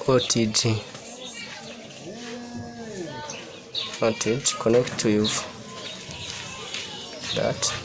OTG. Connect to that.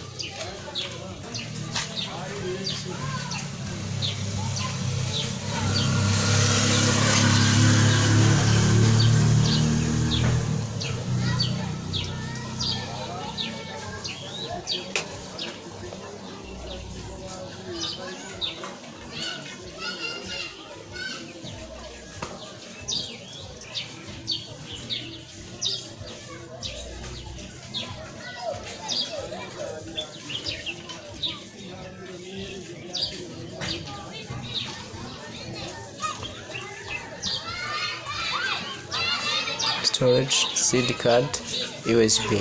Storage, CD card, USB.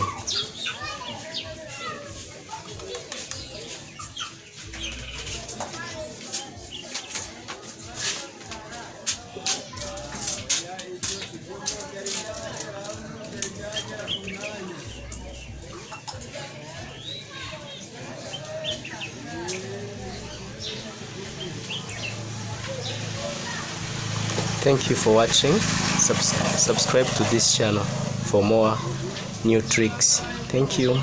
Thank you for watching. Subscribe to this channel for more new tricks. Thank you.